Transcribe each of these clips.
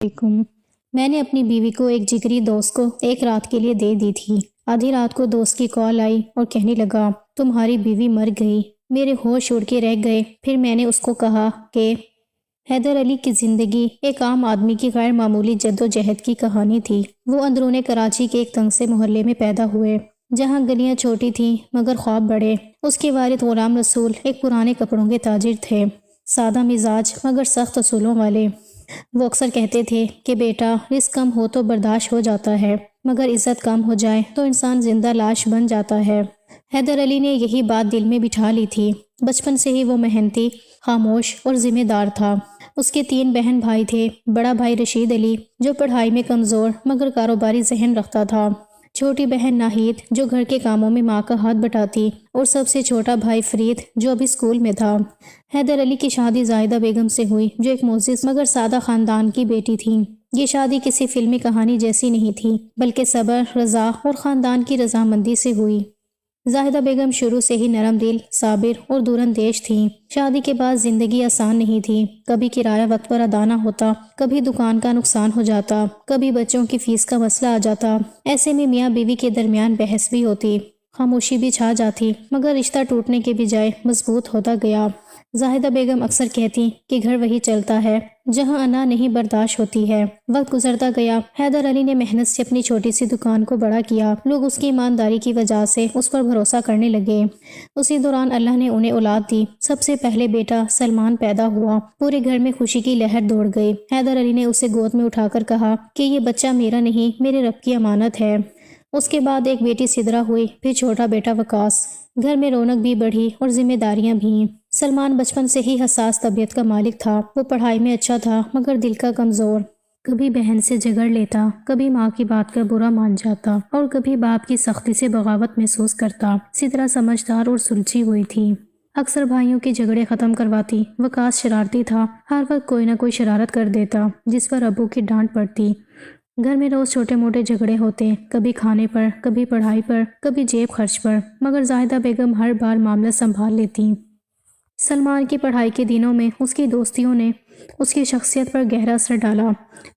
علیکم۔ میں نے اپنی بیوی کو ایک جگری دوست کو ایک رات کے لیے دے دی تھی۔ آدھی رات کو دوست کی کال آئی اور کہنے لگا تمہاری بیوی مر گئی۔ میرے ہوش اڑ کے رہ گئے۔ پھر میں نے اس کو کہا کہ حیدر علی کی زندگی ایک عام آدمی کی غیر معمولی جد و جہد کی کہانی تھی۔ وہ اندرون کراچی کے ایک تنگ سے محلے میں پیدا ہوئے جہاں گلیاں چھوٹی تھیں مگر خواب بڑے۔ اس کے والد غلام رسول ایک پرانے کپڑوں کے تاجر تھے، سادہ مزاج مگر سخت اصولوں والے۔ وہ اکثر کہتے تھے کہ بیٹا رزق کم ہو تو برداشت ہو جاتا ہے مگر عزت کم ہو جائے تو انسان زندہ لاش بن جاتا ہے۔ حیدر علی نے یہی بات دل میں بٹھا لی تھی۔ بچپن سے ہی وہ محنتی، خاموش اور ذمہ دار تھا۔ اس کے 3 بہن بھائی تھے۔ بڑا بھائی رشید علی جو پڑھائی میں کمزور مگر کاروباری ذہن رکھتا تھا، چھوٹی بہن ناہید جو گھر کے کاموں میں ماں کا ہاتھ بٹاتی، اور سب سے چھوٹا بھائی فرید جو ابھی اسکول میں تھا۔ حیدر علی کی شادی زاہدہ بیگم سے ہوئی جو ایک معزز مگر سادہ خاندان کی بیٹی تھی۔ یہ شادی کسی فلمی کہانی جیسی نہیں تھی بلکہ صبر، رضا اور خاندان کی رضامندی سے ہوئی۔ زاہدہ بیگم شروع سے ہی نرم دل، صابر اور دور اندیش تھیں۔ شادی کے بعد زندگی آسان نہیں تھی۔ کبھی کرایہ وقت پر ادا نہ ہوتا، کبھی دکان کا نقصان ہو جاتا، کبھی بچوں کی فیس کا مسئلہ آ جاتا۔ ایسے میں میاں بیوی کے درمیان بحث بھی ہوتی، خاموشی بھی چھا جاتی مگر رشتہ ٹوٹنے کے بجائے مضبوط ہوتا گیا۔ زاہدہ بیگم اکثر کہتی کہ گھر وہی چلتا ہے جہاں انا نہیں برداشت ہوتی ہے۔ وقت گزرتا گیا۔ حیدر علی نے محنت سے اپنی چھوٹی سی دکان کو بڑا کیا۔ لوگ اس کی ایمانداری کی وجہ سے اس پر بھروسہ کرنے لگے۔ اسی دوران اللہ نے انہیں اولاد دی۔ سب سے پہلے بیٹا سلمان پیدا ہوا۔ پورے گھر میں خوشی کی لہر دوڑ گئی۔ حیدر علی نے اسے گود میں اٹھا کر کہا کہ یہ بچہ میرا نہیں، میرے رب کی امانت ہے۔ اس کے بعد ایک بیٹی سدرا ہوئی، پھر چھوٹا بیٹا وقاص۔ گھر میں رونق بھی بڑھی اور ذمہ داریاں بھی۔ سلمان بچپن سے ہی حساس طبیعت کا مالک تھا۔ وہ پڑھائی میں اچھا تھا مگر دل کا کمزور۔ کبھی بہن سے جھگڑ لیتا، کبھی ماں کی بات کا برا مان جاتا اور کبھی باپ کی سختی سے بغاوت محسوس کرتا۔ سدرا سمجھدار اور سلجھی ہوئی تھی، اکثر بھائیوں کے جھگڑے ختم کرواتی۔ وقاص شرارتی تھا، ہر وقت کوئی نہ کوئی شرارت کر دیتا جس پر ابو کی ڈانٹ پڑتی۔ گھر میں روز چھوٹے موٹے جھگڑے ہوتے، کبھی کھانے پر، کبھی پڑھائی پر، کبھی جیب خرچ پر، مگر زاہدہ بیگم ہر بار معاملہ سنبھال لیتی۔ سلمان کی پڑھائی کے دنوں میں اس کی دوستیوں نے اس کی شخصیت پر گہرا اثر ڈالا۔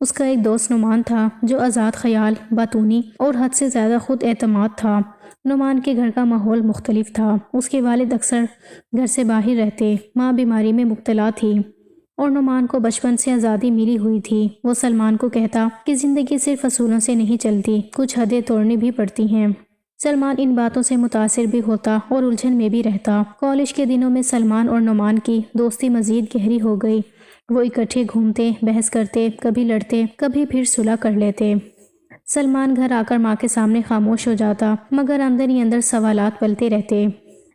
اس کا ایک دوست نعمان تھا جو آزاد خیال، باتونی اور حد سے زیادہ خود اعتماد تھا۔ نعمان کے گھر کا ماحول مختلف تھا۔ اس کے والد اکثر گھر سے باہر رہتے، ماں بیماری میں مبتلا تھی اور نعمان کو بچپن سے آزادی ملی ہوئی تھی۔ وہ سلمان کو کہتا کہ زندگی صرف اصولوں سے نہیں چلتی، کچھ حدیں توڑنی بھی پڑتی ہیں۔ سلمان ان باتوں سے متاثر بھی ہوتا اور الجھن میں بھی رہتا۔ کالج کے دنوں میں سلمان اور نعمان کی دوستی مزید گہری ہو گئی۔ وہ اکٹھے گھومتے، بحث کرتے، کبھی لڑتے، کبھی پھر صلح کر لیتے۔ سلمان گھر آ کر ماں کے سامنے خاموش ہو جاتا مگر اندر ہی اندر سوالات پلتے رہتے۔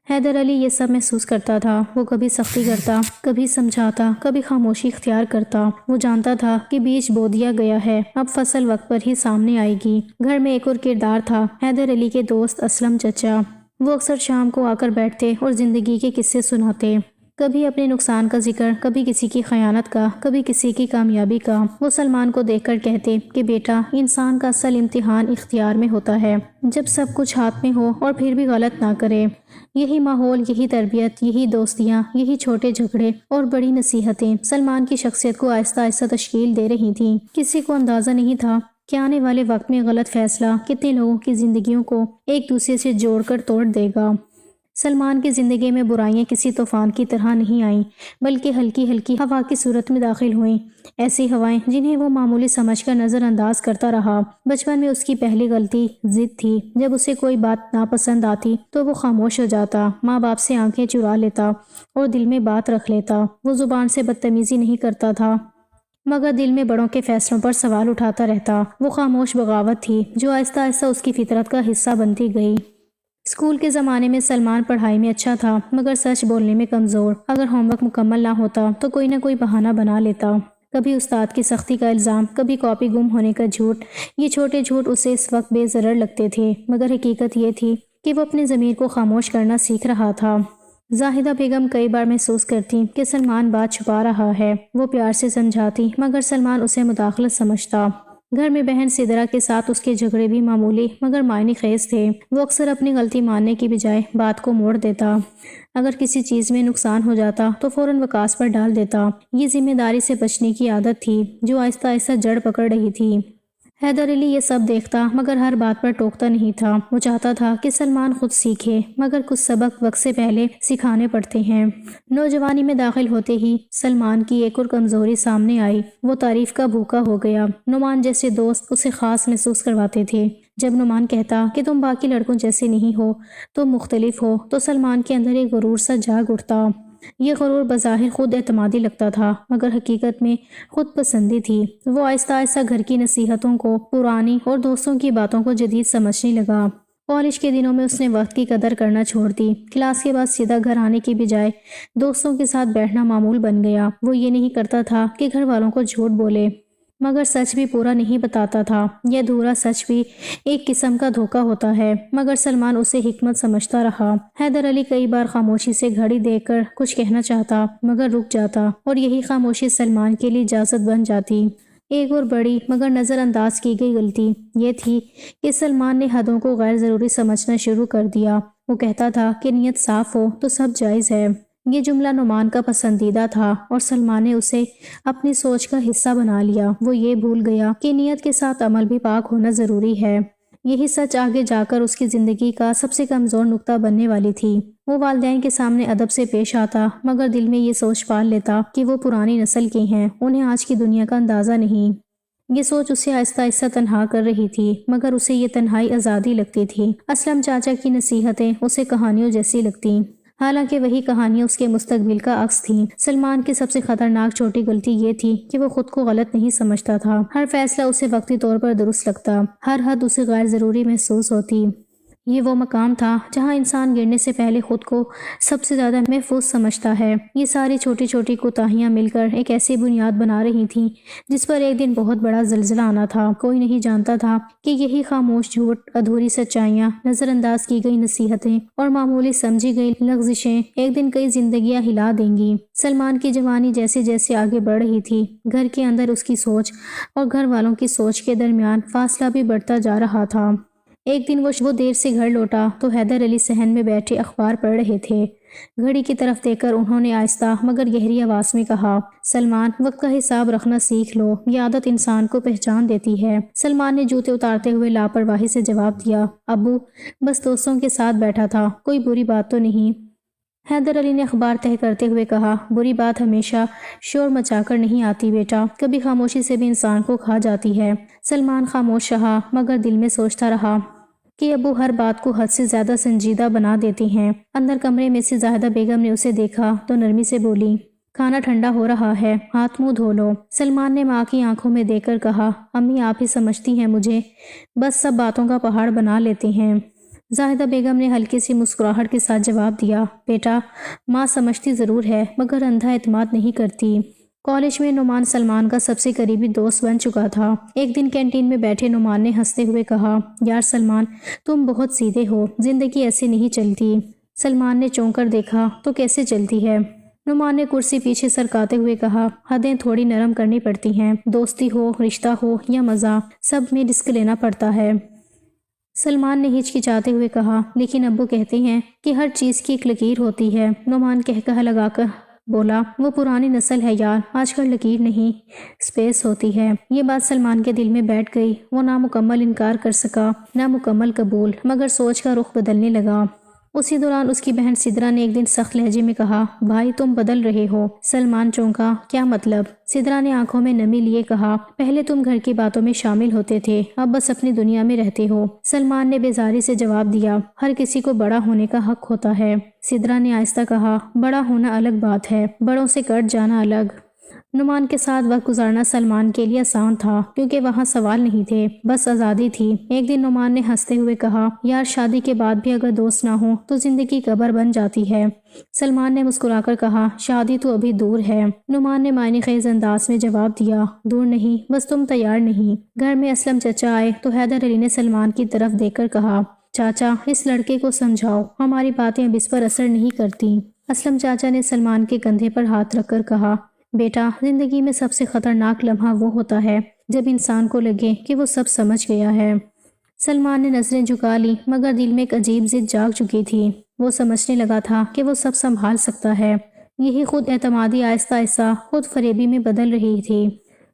حیدر علی یہ سب محسوس کرتا تھا۔ وہ کبھی سختی کرتا، کبھی سمجھاتا، کبھی خاموشی اختیار کرتا۔ وہ جانتا تھا کہ بیج بو دیا گیا ہے، اب فصل وقت پر ہی سامنے آئے گی۔ گھر میں ایک اور کردار تھا، حیدر علی کے دوست اسلم چچا۔ وہ اکثر شام کو آ کر بیٹھتے اور زندگی کے قصے سناتے، کبھی اپنے نقصان کا ذکر، کبھی کسی کی خیانت کا، کبھی کسی کی کامیابی کا۔ وہ سلمان کو دیکھ کر کہتے کہ بیٹا انسان کا اصل امتحان اختیار میں ہوتا ہے، جب سب کچھ ہاتھ میں ہو اور پھر بھی غلط نہ کرے۔ یہی ماحول، یہی تربیت، یہی دوستیاں، یہی چھوٹے جھگڑے اور بڑی نصیحتیں سلمان کی شخصیت کو آہستہ آہستہ تشکیل دے رہی تھیں۔ کسی کو اندازہ نہیں تھا کہ آنے والے وقت میں غلط فیصلہ کتنے لوگوں کی زندگیوں کو ایک دوسرے سے جوڑ کر توڑ دے گا۔ سلمان کی زندگی میں برائیاں کسی طوفان کی طرح نہیں آئیں بلکہ ہلکی ہلکی ہوا کی صورت میں داخل ہوئیں، ایسی ہوائیں جنہیں وہ معمولی سمجھ کر نظر انداز کرتا رہا۔ بچپن میں اس کی پہلی غلطی ضد تھی۔ جب اسے کوئی بات ناپسند آتی تو وہ خاموش ہو جاتا، ماں باپ سے آنکھیں چرا لیتا اور دل میں بات رکھ لیتا۔ وہ زبان سے بدتمیزی نہیں کرتا تھا مگر دل میں بڑوں کے فیصلوں پر سوال اٹھاتا رہتا۔ وہ خاموش بغاوت تھی جو آہستہ آہستہ اس کی فطرت کا حصہ بنتی گئی۔ اسکول کے زمانے میں سلمان پڑھائی میں اچھا تھا مگر سچ بولنے میں کمزور۔ اگر ہوم ورک مکمل نہ ہوتا تو کوئی نہ کوئی بہانہ بنا لیتا، کبھی استاد کی سختی کا الزام، کبھی کاپی گم ہونے کا جھوٹ۔ یہ چھوٹے جھوٹ اسے اس وقت بے ضرر لگتے تھے مگر حقیقت یہ تھی کہ وہ اپنے ضمیر کو خاموش کرنا سیکھ رہا تھا۔ زاہدہ بیگم کئی بار محسوس کرتی کہ سلمان بات چھپا رہا ہے۔ وہ پیار سے سمجھاتی مگر سلمان اسے مداخلت سمجھتا۔ گھر میں بہن سدرا کے ساتھ اس کے جھگڑے بھی معمولی مگر معنی خیز تھے۔ وہ اکثر اپنی غلطی ماننے کی بجائے بات کو موڑ دیتا۔ اگر کسی چیز میں نقصان ہو جاتا تو فوراً وکاس پر ڈال دیتا۔ یہ ذمہ داری سے بچنے کی عادت تھی جو آہستہ آہستہ جڑ پکڑ رہی تھی۔ حیدر علی یہ سب دیکھتا مگر ہر بات پر ٹوکتا نہیں تھا۔ وہ چاہتا تھا کہ سلمان خود سیکھے مگر کچھ سبق وقت سے پہلے سکھانے پڑتے ہیں۔ نوجوانی میں داخل ہوتے ہی سلمان کی ایک اور کمزوری سامنے آئی۔ وہ تعریف کا بھوکا ہو گیا۔ نعمان جیسے دوست اسے خاص محسوس کرواتے تھے۔ جب نعمان کہتا کہ تم باقی لڑکوں جیسے نہیں ہو، تم مختلف ہو، تو سلمان کے اندر ایک غرور سا جاگ اٹھتا۔ یہ غرور بظاہر خود اعتمادی لگتا تھا مگر حقیقت میں خود پسندی تھی۔ وہ آہستہ آہستہ گھر کی نصیحتوں کو پرانی اور دوستوں کی باتوں کو جدید سمجھنے لگا۔ کالج کے دنوں میں اس نے وقت کی قدر کرنا چھوڑ دی۔ کلاس کے بعد سیدھا گھر آنے کی بجائے دوستوں کے ساتھ بیٹھنا معمول بن گیا۔ وہ یہ نہیں کرتا تھا کہ گھر والوں کو جھوٹ بولے مگر سچ بھی پورا نہیں بتاتا تھا۔ یہ ادھورا سچ بھی ایک قسم کا دھوکہ ہوتا ہے مگر سلمان اسے حکمت سمجھتا رہا۔ حیدر علی کئی بار خاموشی سے گھڑی دیکھ کر کچھ کہنا چاہتا مگر رک جاتا اور یہی خاموشی سلمان کے لیے اجازت بن جاتی۔ ایک اور بڑی مگر نظر انداز کی گئی غلطی یہ تھی کہ سلمان نے حدوں کو غیر ضروری سمجھنا شروع کر دیا۔ وہ کہتا تھا کہ نیت صاف ہو تو سب جائز ہے۔ یہ جملہ نعمان کا پسندیدہ تھا اور سلمان نے اسے اپنی سوچ کا حصہ بنا لیا۔ وہ یہ بھول گیا کہ نیت کے ساتھ عمل بھی پاک ہونا ضروری ہے۔ یہی سچ آگے جا کر اس کی زندگی کا سب سے کمزور نقطہ بننے والی تھی۔ وہ والدین کے سامنے ادب سے پیش آتا مگر دل میں یہ سوچ پال لیتا کہ وہ پرانی نسل کے ہیں، انہیں آج کی دنیا کا اندازہ نہیں۔ یہ سوچ اسے آہستہ آہستہ تنہا کر رہی تھی مگر اسے یہ تنہائی آزادی لگتی تھی۔ اسلم چاچا کی نصیحتیں اسے کہانیوں جیسی لگتیں، حالانکہ وہی کہانیاں اس کے مستقبل کا عکس تھیں۔ سلمان کی سب سے خطرناک چھوٹی غلطی یہ تھی کہ وہ خود کو غلط نہیں سمجھتا تھا۔ ہر فیصلہ اسے وقتی طور پر درست لگتا، ہر حد اسے غیر ضروری محسوس ہوتی۔ یہ وہ مقام تھا جہاں انسان گرنے سے پہلے خود کو سب سے زیادہ محفوظ سمجھتا ہے۔ یہ ساری چھوٹی چھوٹی کوتاہیاں مل کر ایک ایسی بنیاد بنا رہی تھیں جس پر ایک دن بہت بڑا زلزلہ آنا تھا۔ کوئی نہیں جانتا تھا کہ یہی خاموش جھوٹ، ادھوری سچائیاں، نظر انداز کی گئی نصیحتیں اور معمولی سمجھی گئی لغزشیں ایک دن کئی زندگیاں ہلا دیں گی۔ سلمان کی جوانی جیسے جیسے آگے بڑھ رہی تھی، گھر کے اندر اس کی سوچ اور گھر والوں کی سوچ کے درمیان فاصلہ بھی بڑھتا جا رہا تھا۔ ایک دن وہ دیر سے گھر لوٹا تو حیدر علی صحن میں بیٹھے اخبار پڑھ رہے تھے۔ گھڑی کی طرف دیکھ کر انہوں نے آہستہ مگر گہری آواز میں کہا، سلمان وقت کا حساب رکھنا سیکھ لو، یہ عادت انسان کو پہچان دیتی ہے۔ سلمان نے جوتے اتارتے ہوئے لاپرواہی سے جواب دیا، ابو بس دوستوں کے ساتھ بیٹھا تھا، کوئی بری بات تو نہیں؟ حیدر علی نے اخبار تہہ کرتے ہوئے کہا، بری بات ہمیشہ شور مچا کر نہیں آتی بیٹا، کبھی خاموشی سے بھی انسان کو کھا جاتی ہے۔ سلمان خاموش رہا مگر دل میں سوچتا رہا کہ ابو ہر بات کو حد سے زیادہ سنجیدہ بنا دیتی ہیں۔ اندر کمرے میں سے زاہدہ بیگم نے اسے دیکھا تو نرمی سے بولی، کھانا ٹھنڈا ہو رہا ہے، ہاتھ منہ دھو لو۔ سلمان نے ماں کی آنکھوں میں دیکھ کر کہا، امی آپ ہی سمجھتی ہیں مجھے، بس سب باتوں کا پہاڑ بنا لیتے ہیں۔ زاہدہ بیگم نے ہلکی سی مسکراہٹ کے ساتھ جواب دیا، بیٹا ماں سمجھتی ضرور ہے مگر اندھا اعتماد نہیں کرتی۔ کالج میں نعمان سلمان کا سب سے قریبی دوست بن چکا تھا۔ ایک دن کینٹین میں بیٹھے نعمان نے ہنستے ہوئے کہا، یار سلمان تم بہت سیدھے ہو، زندگی ایسے نہیں چلتی۔ سلمان نے چونک کر دیکھا تو کیسے چلتی ہے؟ نعمان نے کرسی پیچھے سرکاتے ہوئے کہا، حدیں تھوڑی نرم کرنی پڑتی ہیں، دوستی ہو، رشتہ ہو یا مزہ، سب میں رسک لینا پڑتا ہے۔ سلمان نے ہچکچاتے ہوئے کہا، لیکن ابو کہتے ہیں کہ ہر چیز کی ایک لکیر ہوتی ہے۔ نعمان کہا لگا کر بولا، وہ پرانی نسل ہے یار، آج کل لکیر نہیں سپیس ہوتی ہے۔ یہ بات سلمان کے دل میں بیٹھ گئی۔ وہ نہ مکمل انکار کر سکا نہ مکمل قبول، مگر سوچ کا رخ بدلنے لگا۔ اسی دوران اس کی بہن سدرا نے ایک دن سخت لہجے میں کہا، بھائی تم بدل رہے ہو۔ سلمان چونکا، کیا مطلب؟ سدرا نے آنکھوں میں نمی لیے کہا، پہلے تم گھر کی باتوں میں شامل ہوتے تھے، اب بس اپنی دنیا میں رہتے ہو۔ سلمان نے بیزاری سے جواب دیا، ہر کسی کو بڑا ہونے کا حق ہوتا ہے۔ سدرا نے آہستہ کہا، بڑا ہونا الگ بات ہے، بڑوں سے کٹ جانا الگ۔ نعمان کے ساتھ وقت گزارنا سلمان کے لیے آسان تھا کیونکہ وہاں سوال نہیں تھے، بس آزادی تھی۔ ایک دن نعمان نے ہنستے ہوئے کہا، یار شادی کے بعد بھی اگر دوست نہ ہوں تو زندگی قبر بن جاتی ہے۔ سلمان نے مسکرا کر کہا، شادی تو ابھی دور ہے۔ نعمان نے معنی خیز انداز میں جواب دیا، دور نہیں، بس تم تیار نہیں۔ گھر میں اسلم چچا آئے تو حیدر علی نے سلمان کی طرف دیکھ کر کہا، چاچا اس لڑکے کو سمجھاؤ، ہماری باتیں اب اس پر اثر نہیں کرتی۔ اسلم چاچا نے سلمان کے کندھے پر ہاتھ رکھ کر کہا، بیٹا زندگی میں سب سے خطرناک لمحہ وہ ہوتا ہے جب انسان کو لگے کہ وہ سب سمجھ گیا ہے۔ سلمان نے نظریں جھکا لی مگر دل میں ایک عجیب ضد جاگ چکی تھی۔ وہ سمجھنے لگا تھا کہ وہ سب سنبھال سکتا ہے۔ یہی خود اعتمادی آہستہ آہستہ خود فریبی میں بدل رہی تھی۔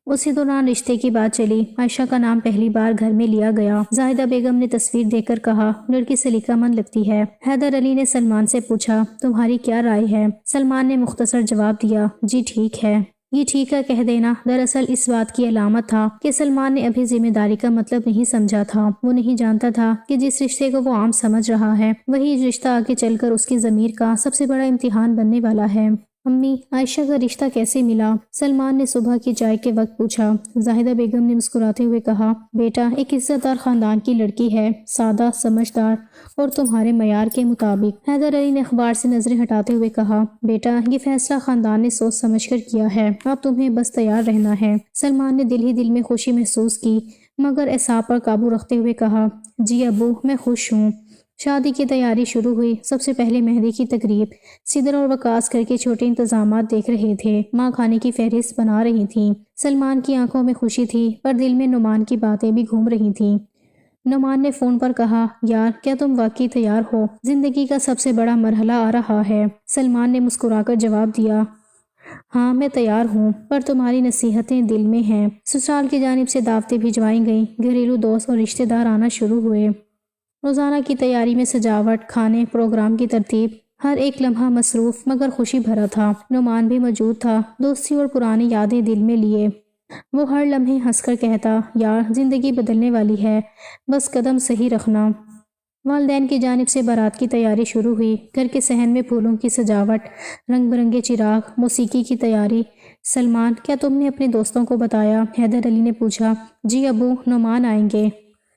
اسی دوران رشتے کی بات چلی۔ عائشہ کا نام پہلی بار گھر میں لیا گیا۔ زاہدہ بیگم نے تصویر دیکھ کر کہا، لڑکی سلیقہ مند لگتی ہے۔ حیدر علی نے سلمان سے پوچھا، تمہاری کیا رائے ہے؟ سلمان نے مختصر جواب دیا، جی ٹھیک ہے۔ یہ ٹھیک ہے کہہ دینا دراصل اس بات کی علامت تھا کہ سلمان نے ابھی ذمہ داری کا مطلب نہیں سمجھا تھا۔ وہ نہیں جانتا تھا کہ جس رشتے کو وہ عام سمجھ رہا ہے وہی رشتہ آگے چل کر اس کی ضمیر کا سب سے بڑا امتحان بننے والا ہے۔ امی، عائشہ کا رشتہ کیسے ملا؟ سلمان نے صبح کی چائے کے وقت پوچھا۔ زاہدہ بیگم نے مسکراتے ہوئے کہا، بیٹا ایک عزت دار خاندان کی لڑکی ہے، سادہ، سمجھدار اور تمہارے معیار کے مطابق۔ حیدر علی نے اخبار سے نظریں ہٹاتے ہوئے کہا، بیٹا یہ فیصلہ خاندان نے سوچ سمجھ کر کیا ہے، اب تمہیں بس تیار رہنا ہے۔ سلمان نے دل ہی دل میں خوشی محسوس کی مگر اعصاب پر قابو رکھتے ہوئے کہا، جی ابو میں خوش ہوں۔ شادی کی تیاری شروع ہوئی۔ سب سے پہلے مہندی کی تقریب۔ صدر اور وکاس گھر کے چھوٹے انتظامات دیکھ رہے تھے۔ ماں کھانے کی فہرست بنا رہی تھیں۔ سلمان کی آنکھوں میں خوشی تھی پر دل میں نعمان کی باتیں بھی گھوم رہی تھیں۔ نعمان نے فون پر کہا، یار کیا تم واقعی تیار ہو؟ زندگی کا سب سے بڑا مرحلہ آ رہا ہے۔ سلمان نے مسکرا کر جواب دیا، ہاں میں تیار ہوں، پر تمہاری نصیحتیں دل میں ہیں۔ سسرال کی جانب سے دعوتیں بھجوائی گئیں۔ گھریلو دوست اور رشتہ دار آنا شروع ہوئے۔ روزانہ کی تیاری میں سجاوٹ، کھانے، پروگرام کی ترتیب، ہر ایک لمحہ مصروف مگر خوشی بھرا تھا۔ نعمان بھی موجود تھا، دوستی اور پرانی یادیں دل میں لیے۔ وہ ہر لمحے ہنس کر کہتا، یار زندگی بدلنے والی ہے، بس قدم صحیح رکھنا۔ والدین کی جانب سے بارات کی تیاری شروع ہوئی۔ گھر کے صحن میں پھولوں کی سجاوٹ، رنگ برنگے چراغ، موسیقی کی تیاری۔ سلمان، کیا تم نے اپنے دوستوں کو بتایا؟ حیدر علی نے پوچھا۔ جی ابو، نعمان آئیں گے،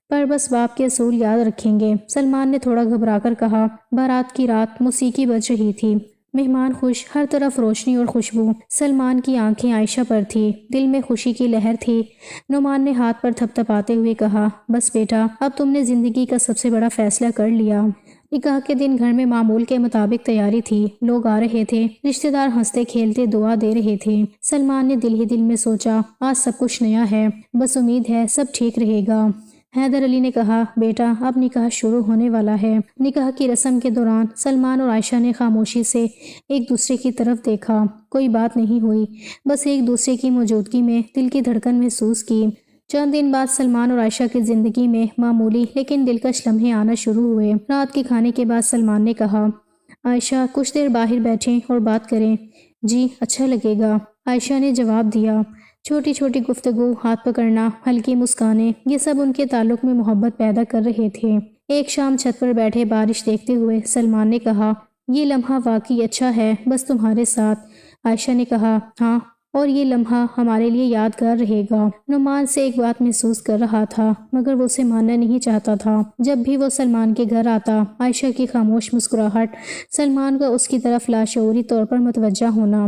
پر بس باپ کے اصول یاد رکھیں گے۔ سلمان نے تھوڑا گھبرا کر کہا۔ بارات کی رات، موسیقی بج رہی تھی، مہمان خوش، ہر طرف روشنی اور خوشبو۔ سلمان کی آنکھیں عائشہ پر تھی، دل میں خوشی کی لہر تھی۔ نعمان نے ہاتھ پر تھپ تھپاتے ہوئے کہا، بس بیٹا اب تم نے زندگی کا سب سے بڑا فیصلہ کر لیا۔ نکاح کے دن گھر میں معمول کے مطابق تیاری تھی۔ لوگ آ رہے تھے، رشتہ دار ہنستے کھیلتے دعا دے رہے تھے۔ سلمان نے دل ہی دل میں سوچا، آج سب کچھ نیا ہے، بس امید ہے سب ٹھیک رہے گا۔ حیدر علی نے کہا، بیٹا اب نکاح شروع ہونے والا ہے۔ نکاح کی رسم کے دوران سلمان اور عائشہ نے خاموشی سے ایک دوسرے کی طرف دیکھا۔ کوئی بات نہیں ہوئی، بس ایک دوسرے کی موجودگی میں دل کی دھڑکن محسوس کی۔ چند دن بعد سلمان اور عائشہ کی زندگی میں معمولی لیکن دلکش لمحے آنا شروع ہوئے۔ رات کے کھانے کے بعد سلمان نے کہا، عائشہ کچھ دیر باہر بیٹھیں اور بات کریں۔ جی اچھا لگے گا، عائشہ نے جواب دیا۔ چھوٹی چھوٹی گفتگو، ہاتھ پکڑنا، ہلکی مسکانیں، یہ سب ان کے تعلق میں محبت پیدا کر رہے تھے۔ ایک شام چھت پر بیٹھے بارش دیکھتے ہوئے سلمان نے کہا، یہ لمحہ واقعی اچھا ہے بس تمہارے ساتھ۔ عائشہ نے کہا، ہاں، اور یہ لمحہ ہمارے لیے یادگار رہے گا۔ نعمان سے ایک بات محسوس کر رہا تھا مگر وہ اسے ماننا نہیں چاہتا تھا۔ جب بھی وہ سلمان کے گھر آتا، عائشہ کی خاموش مسکراہٹ، سلمان کا اس کی طرف لاشعوری طور پر متوجہ ہونا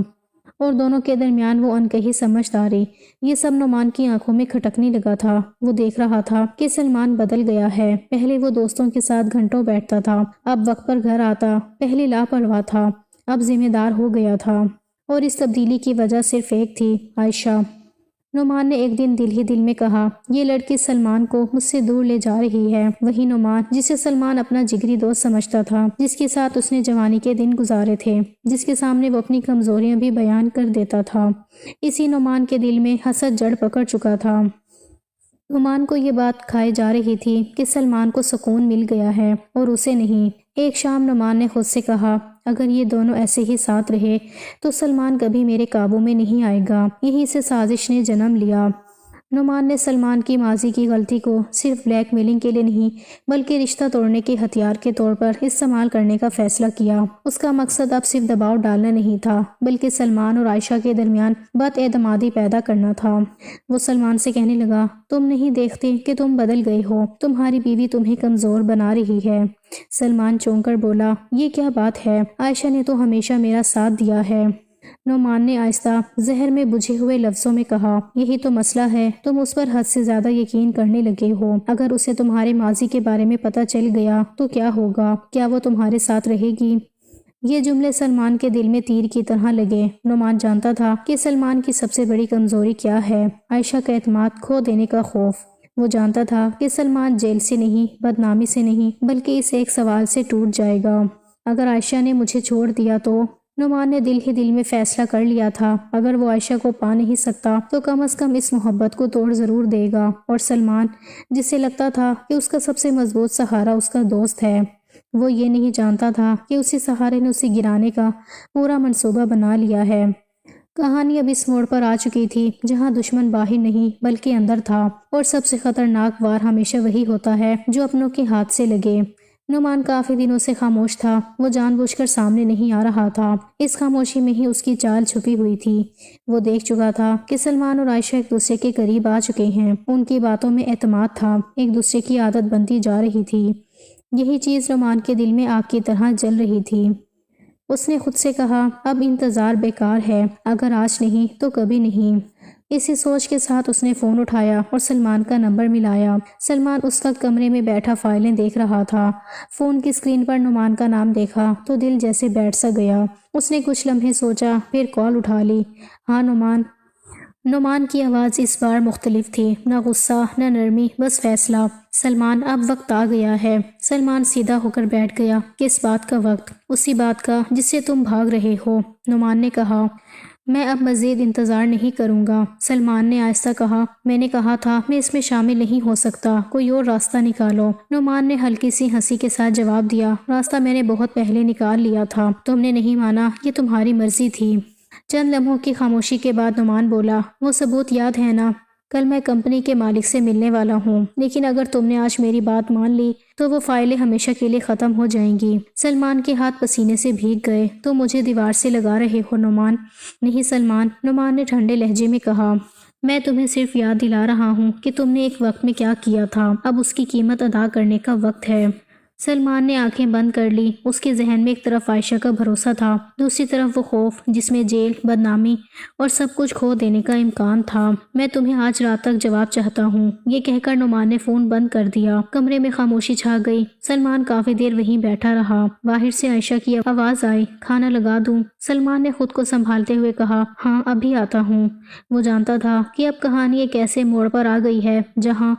اور دونوں کے درمیان وہ انکہی سمجھداری، یہ سب نعمان کی آنکھوں میں کھٹکنے لگا تھا۔ وہ دیکھ رہا تھا کہ سلمان بدل گیا ہے۔ پہلے وہ دوستوں کے ساتھ گھنٹوں بیٹھتا تھا، اب وقت پر گھر آتا۔ پہلے لاپرواہ تھا، اب ذمہ دار ہو گیا تھا، اور اس تبدیلی کی وجہ صرف ایک تھی، عائشہ۔ نعمان نے ایک دن دل ہی دل میں کہا، یہ لڑکی سلمان کو مجھ سے دور لے جا رہی ہے۔ وہی نعمان جسے سلمان اپنا جگری دوست سمجھتا تھا، جس کے ساتھ اس نے جوانی کے دن گزارے تھے، جس کے سامنے وہ اپنی کمزوریاں بھی بیان کر دیتا تھا۔ اسی نعمان کے دل میں حسد جڑ پکڑ چکا تھا۔ نعمان کو یہ بات کھائے جا رہی تھی کہ سلمان کو سکون مل گیا ہے اور اسے نہیں۔ ایک شام نعمان نے خود سے کہا، اگر یہ دونوں ایسے ہی ساتھ رہے تو سلمان کبھی میرے قابو میں نہیں آئے گا۔ یہیں سے سازش نے جنم لیا۔ نعمان نے سلمان کی ماضی کی غلطی کو صرف بلیک میلنگ کے لیے نہیں بلکہ رشتہ توڑنے کے ہتھیار کے طور پر استعمال کرنے کا فیصلہ کیا۔ اس کا مقصد اب صرف دباؤ ڈالنا نہیں تھا بلکہ سلمان اور عائشہ کے درمیان بد اعتمادی پیدا کرنا تھا۔ وہ سلمان سے کہنے لگا، تم نہیں دیکھتے کہ تم بدل گئے ہو، تمہاری بیوی تمہیں کمزور بنا رہی ہے۔ سلمان چونک کر بولا، یہ کیا بات ہے؟ عائشہ نے تو ہمیشہ میرا ساتھ دیا ہے۔ نعمان نے آہستہ زہر میں بجھے ہوئے لفظوں میں کہا، یہی تو مسئلہ ہے، تم اس پر حد سے زیادہ یقین کرنے لگے ہو۔ اگر اسے تمہارے ماضی کے بارے میں پتہ چل گیا تو کیا ہوگا؟ کیا وہ تمہارے ساتھ رہے گی؟ یہ جملے سلمان کے دل میں تیر کی طرح لگے۔ نعمان جانتا تھا کہ سلمان کی سب سے بڑی کمزوری کیا ہے، عائشہ کا اعتماد کھو دینے کا خوف۔ وہ جانتا تھا کہ سلمان جیل سے نہیں، بدنامی سے نہیں، بلکہ اس ایک سوال سے ٹوٹ جائے گا، اگر عائشہ نے مجھے چھوڑ دیا تو۔ نعمان نے دل ہی دل میں فیصلہ کر لیا تھا، اگر وہ عائشہ کو پا نہیں سکتا تو کم از کم اس محبت کو توڑ ضرور دے گا۔ اور سلمان، جسے لگتا تھا کہ اس کا سب سے مضبوط سہارا اس کا دوست ہے، وہ یہ نہیں جانتا تھا کہ اسی سہارے نے اسے گرانے کا پورا منصوبہ بنا لیا ہے۔ کہانی اب اس موڑ پر آ چکی تھی جہاں دشمن باہر نہیں بلکہ اندر تھا، اور سب سے خطرناک وار ہمیشہ وہی ہوتا ہے جو اپنوں کے ہاتھ سے لگے۔ نعمان کافی دنوں سے خاموش تھا، وہ جان بوجھ کر سامنے نہیں آ رہا تھا، اس خاموشی میں ہی اس کی چال چھپی ہوئی تھی۔ وہ دیکھ چکا تھا کہ سلمان اور عائشہ ایک دوسرے کے قریب آ چکے ہیں، ان کی باتوں میں اعتماد تھا، ایک دوسرے کی عادت بنتی جا رہی تھی۔ یہی چیز نعمان کے دل میں آگ کی طرح جل رہی تھی۔ اس نے خود سے کہا، اب انتظار بیکار ہے، اگر آج نہیں تو کبھی نہیں۔ اسی سوچ کے ساتھ اس نے فون اٹھایا اور سلمان کا نمبر ملایا۔ سلمان اس وقت کمرے میں بیٹھا فائلیں دیکھ رہا تھا۔ فون کی اسکرین پر نعمان کا نام دیکھا تو دل جیسے بیٹھ سا گیا۔ اس نے کچھ لمحے سوچا، پھر کال اٹھا لی۔ ہاں نعمان۔ نعمان کی آواز اس بار مختلف تھی، نہ غصہ نہ نرمی، بس فیصلہ۔ سلمان، اب وقت آ گیا ہے۔ سلمان سیدھا ہو کر بیٹھ گیا۔ کس بات کا وقت؟ اسی بات کا جس سے تم بھاگ رہے ہو، نعمان نے کہا۔ میں اب مزید انتظار نہیں کروں گا، سلمان نے آہستہ کہا۔ میں نے کہا تھا میں اس میں شامل نہیں ہو سکتا، کوئی اور راستہ نکالو۔ نعمان نے ہلکی سی ہنسی کے ساتھ جواب دیا، راستہ میں نے بہت پہلے نکال لیا تھا، تم نے نہیں مانا، یہ تمہاری مرضی تھی۔ چند لمحوں کی خاموشی کے بعد نعمان بولا، وہ ثبوت یاد ہے نا؟ کل میں کمپنی کے مالک سے ملنے والا ہوں، لیکن اگر تم نے آج میری بات مان لی تو وہ فائلیں ہمیشہ کے لیے ختم ہو جائیں گی۔ سلمان کے ہاتھ پسینے سے بھیگ گئے۔ تو مجھے دیوار سے لگا رہے ہو نعمان؟ نہیں سلمان، نعمان نے ٹھنڈے لہجے میں کہا، میں تمہیں صرف یاد دلا رہا ہوں کہ تم نے ایک وقت میں کیا کیا تھا، اب اس کی قیمت ادا کرنے کا وقت ہے۔ سلمان نے آنکھیں بند کر لی۔ اس کے ذہن میں ایک طرف عائشہ کا بھروسہ تھا، دوسری طرف وہ خوف جس میں جیل، بدنامی اور سب کچھ کھو دینے کا امکان تھا۔ میں تمہیں آج رات تک جواب چاہتا ہوں، یہ کہہ کر نعمان نے فون بند کر دیا۔ کمرے میں خاموشی چھا گئی۔ سلمان کافی دیر وہیں بیٹھا رہا۔ باہر سے عائشہ کی آواز آئی، کھانا لگا دوں؟ سلمان نے خود کو سنبھالتے ہوئے کہا، ہاں ابھی آتا ہوں۔ وہ جانتا تھا کہ اب کہانی ایک ایسے موڑ پر آ گئی ہے جہاں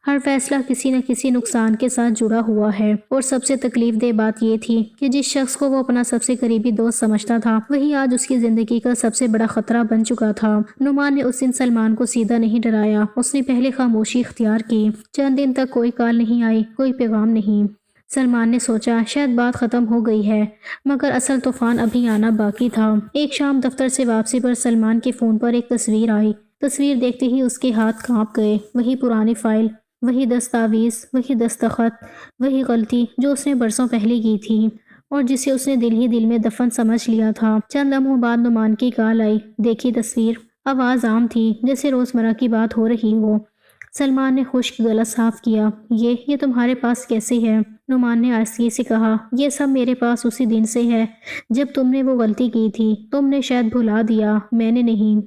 ہر فیصلہ کسی نہ کسی نقصان کے ساتھ جڑا ہوا ہے، اور سب سے تکلیف دہ بات یہ تھی کہ جس شخص کو وہ اپنا سب سے قریبی دوست سمجھتا تھا، وہی آج اس کی زندگی کا سب سے بڑا خطرہ بن چکا تھا۔ نعمان نے اس دن سلمان کو سیدھا نہیں ڈرایا، اس نے پہلے خاموشی اختیار کی۔ چند دن تک کوئی کال نہیں آئی، کوئی پیغام نہیں۔ سلمان نے سوچا شاید بات ختم ہو گئی ہے، مگر اصل طوفان ابھی آنا باقی تھا۔ ایک شام دفتر سے واپسی پر سلمان کے فون پر ایک تصویر آئی۔ تصویر دیکھتے ہی اس کے ہاتھ کانپ گئے۔ وہی پرانی فائل، وہی دستاویز، وہی دستخط، وہی غلطی جو اس نے برسوں پہلے کی تھی اور جسے اس نے دل ہی دل میں دفن سمجھ لیا تھا۔ چند لمحوں بعد نعمان کی کال آئی، دیکھی تصویر؟ آواز عام تھی، جیسے روزمرہ کی بات ہو رہی ہو۔ سلمان نے خشک گلا صاف کیا۔ یہ تمہارے پاس کیسے ہے؟ نعمان نے آہستگی سے کہا، یہ سب میرے پاس اسی دن سے ہے جب تم نے وہ غلطی کی تھی۔ تم نے شاید بھلا دیا، میں نے نہیں۔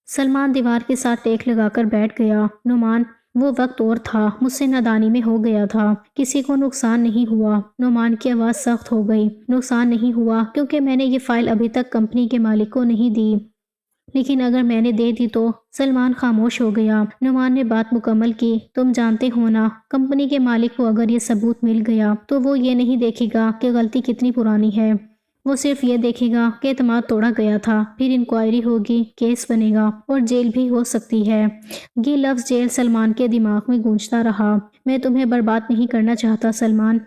سلمان دیوار کے ساتھ ٹیک لگا کر بیٹھ گیا۔ نعمان، وہ وقت اور تھا، مجھ سے نادانی میں ہو گیا تھا، کسی کو نقصان نہیں ہوا۔ نعمان کی آواز سخت ہو گئی۔ نقصان نہیں ہوا کیونکہ میں نے یہ فائل ابھی تک کمپنی کے مالک کو نہیں دی، لیکن اگر میں نے دے دی تو؟ سلمان خاموش ہو گیا۔ نعمان نے بات مکمل کی، تم جانتے ہو نا، کمپنی کے مالک کو اگر یہ ثبوت مل گیا تو وہ یہ نہیں دیکھے گا کہ غلطی کتنی پرانی ہے، وہ صرف یہ دیکھے گا کہ اعتماد توڑا گیا تھا۔ پھر انکوائری ہوگی، کیس بنے گا اور جیل بھی ہو سکتی ہے۔ یہ لفظ جیل سلمان کے دماغ میں گونجتا رہا۔ میں تمہیں برباد نہیں کرنا چاہتا سلمان،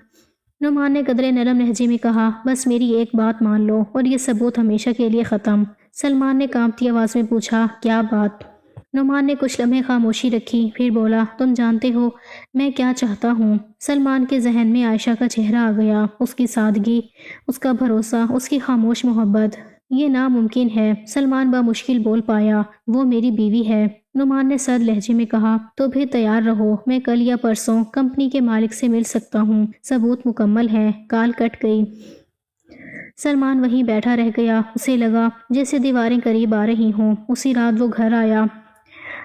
نعمان نے قدرے نرم لہجے میں کہا، بس میری ایک بات مان لو اور یہ ثبوت ہمیشہ کے لیے ختم۔ سلمان نے کانپتی آواز میں پوچھا، کیا بات؟ نعمان نے کچھ لمحے خاموشی رکھی، پھر بولا، تم جانتے ہو میں کیا چاہتا ہوں؟ سلمان کے ذہن میں عائشہ کا چہرہ آ گیا، اس کی سادگی، اس کا بھروسہ، اس کی خاموش محبت۔ یہ ناممکن ہے، سلمان بمشکل بول پایا، وہ میری بیوی ہے۔ نعمان نے سرد لہجے میں کہا، تو پھر تیار رہو، میں کل یا پرسوں کمپنی کے مالک سے مل سکتا ہوں، ثبوت مکمل ہے۔ کال کٹ گئی۔ سلمان وہیں بیٹھا رہ گیا۔ اسے لگا جیسے دیواریں قریب آ رہی ہوں۔ اسی رات وہ گھر آیا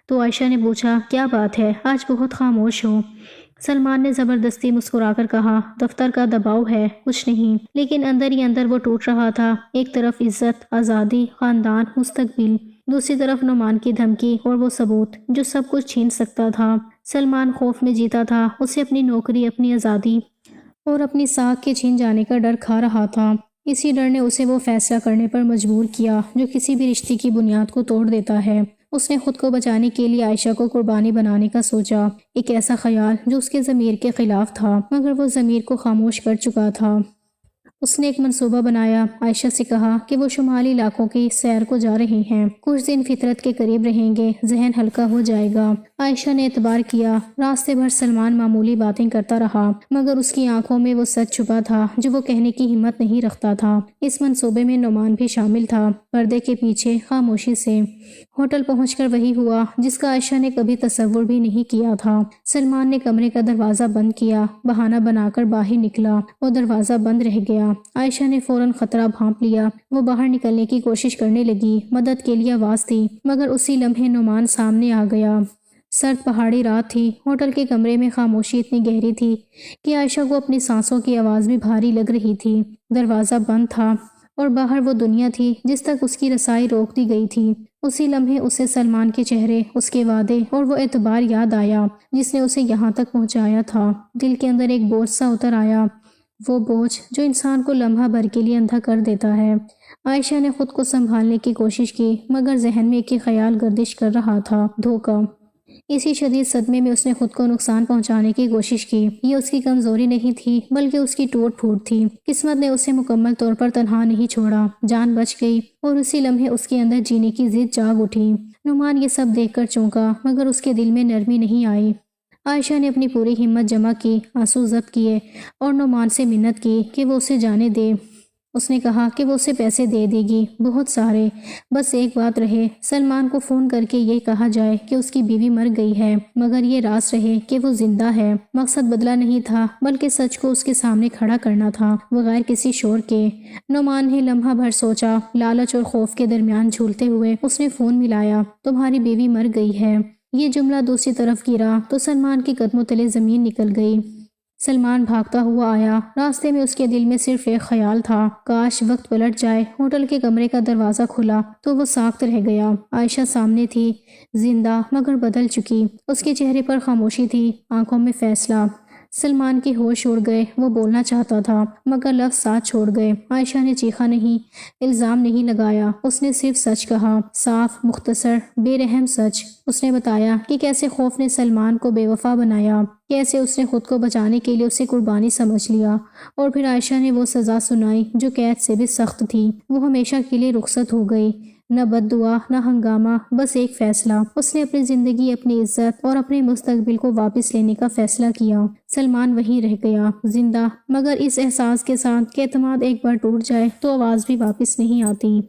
تو عائشہ نے پوچھا، کیا بات ہے، آج بہت خاموش ہو؟ سلمان نے زبردستی مسکرا کر کہا، دفتر کا دباؤ ہے، کچھ نہیں۔ لیکن اندر ہی اندر وہ ٹوٹ رہا تھا۔ ایک طرف عزت، آزادی، خاندان، مستقبل، دوسری طرف نعمان کی دھمکی اور وہ ثبوت جو سب کچھ چھین سکتا تھا۔ سلمان خوف میں جیتا تھا۔ اسے اپنی نوکری، اپنی آزادی اور اپنی ساکھ کے چھین جانے کا ڈر کھا رہا تھا۔ اسی ڈر نے اسے وہ فیصلہ کرنے پر مجبور کیا جو کسی بھی رشتے کی بنیاد کو توڑ دیتا ہے۔ اس نے خود کو بچانے کے لیے عائشہ کو قربانی بنانے کا سوچا، ایک ایسا خیال جو اس کے ضمیر کے خلاف تھا، مگر وہ ضمیر کو خاموش کر چکا تھا۔ اس نے ایک منصوبہ بنایا، عائشہ سے کہا کہ وہ شمالی علاقوں کی سیر کو جا رہے ہیں، کچھ دن فطرت کے قریب رہیں گے، ذہن ہلکا ہو جائے گا۔ عائشہ نے اعتبار کیا۔ راستے بھر سلمان معمولی باتیں کرتا رہا، مگر اس کی آنکھوں میں وہ سچ چھپا تھا جو وہ کہنے کی ہمت نہیں رکھتا تھا۔ اس منصوبے میں نعمان بھی شامل تھا، پردے کے پیچھے خاموشی سے۔ ہوٹل پہنچ کر وہی ہوا جس کا عائشہ نے کبھی تصور بھی نہیں کیا تھا۔ سلمان نے کمرے کا دروازہ بند کیا، بہانہ بنا کر باہر نکلا اور دروازہ بند رہ گیا۔ عائشہ نے فوراً خطرہ بھانپ لیا۔ وہ باہر نکلنے کی کوشش کرنے لگی، مدد کے لیے آواز دی، مگر اسی لمحے نعمان سامنے آ گیا۔ سرد پہاڑی رات تھی۔ ہوٹل کے کمرے میں خاموشی اتنی گہری تھی کہ عائشہ کو اپنی سانسوں کی آواز بھی بھاری لگ رہی تھی۔ دروازہ بند تھا اور باہر وہ دنیا تھی جس تک اس کی رسائی روک دی گئی تھی۔ اسی لمحے اسے سلمان کے چہرے، اس کے وعدے اور وہ اعتبار یاد آیا جس نے اسے یہاں تک پہنچایا تھا۔ دل کے اندر ایک بوجھ سا اتر آیا، وہ بوجھ جو انسان کو لمحہ بھر کے لیے اندھا کر دیتا ہے۔ عائشہ نے خود کو سنبھالنے کی کوشش کی، مگر ذہن میں ایک ہی خیال گردش کر رہا تھا، دھوکہ۔ اسی شدید صدمے میں اس نے خود کو نقصان پہنچانے کی کوشش کی۔ یہ اس کی کمزوری نہیں تھی بلکہ اس کی ٹوٹ پھوٹ تھی۔ قسمت نے اسے مکمل طور پر تنہا نہیں چھوڑا، جان بچ گئی اور اسی لمحے اس کے اندر جینے کی ضد جاگ اٹھی۔ نعمان یہ سب دیکھ کر چونکا، مگر اس کے دل میں نرمی نہیں آئی۔ عائشہ نے اپنی پوری ہمت جمع کی، آنسو ضبط کیے اور نعمان سے منت کی کہ وہ اسے جانے دے۔ اس نے کہا کہ وہ اسے پیسے دے دے گی، بہت سارے، بس ایک بات رہے، سلمان کو فون کر کے یہ کہا جائے کہ اس کی بیوی مر گئی ہے، مگر یہ راز رہے کہ وہ زندہ ہے۔ مقصد بدلا نہیں تھا بلکہ سچ کو اس کے سامنے کھڑا کرنا تھا، بغیر کسی شور کے۔ نعمان نے لمحہ بھر سوچا، لالچ اور خوف کے درمیان جھولتے ہوئے اس نے فون ملایا۔ تمہاری بیوی مر گئی ہے۔ یہ جملہ دوسری طرف گرا تو سلمان کے قدموں تلے زمین نکل گئی۔ سلمان بھاگتا ہوا آیا۔ راستے میں اس کے دل میں صرف ایک خیال تھا، کاش وقت پلٹ جائے۔ ہوٹل کے کمرے کا دروازہ کھلا تو وہ ساکت رہ گیا۔ عائشہ سامنے تھی، زندہ مگر بدل چکی۔ اس کے چہرے پر خاموشی تھی، آنکھوں میں فیصلہ۔ سلمان کے ہوش اڑ گئے، وہ بولنا چاہتا تھا مگر لفظ ساتھ چھوڑ گئے۔ عائشہ نے چیخا نہیں، الزام نہیں لگایا، اس نے صرف سچ کہا، صاف، مختصر، بے رحم سچ۔ اس نے بتایا کہ کیسے خوف نے سلمان کو بے وفا بنایا، کیسے اس نے خود کو بچانے کے لیے اسے قربانی سمجھ لیا، اور پھر عائشہ نے وہ سزا سنائی جو قید سے بھی سخت تھی۔ وہ ہمیشہ کے لیے رخصت ہو گئی، نہ بد دعا نہ ہنگامہ، بس ایک فیصلہ۔ اس نے اپنی زندگی، اپنی عزت اور اپنے مستقبل کو واپس لینے کا فیصلہ کیا۔ سلمان وہیں رہ گیا، زندہ، مگر اس احساس کے ساتھ کہ اعتماد ایک بار ٹوٹ جائے تو آواز بھی واپس نہیں آتی۔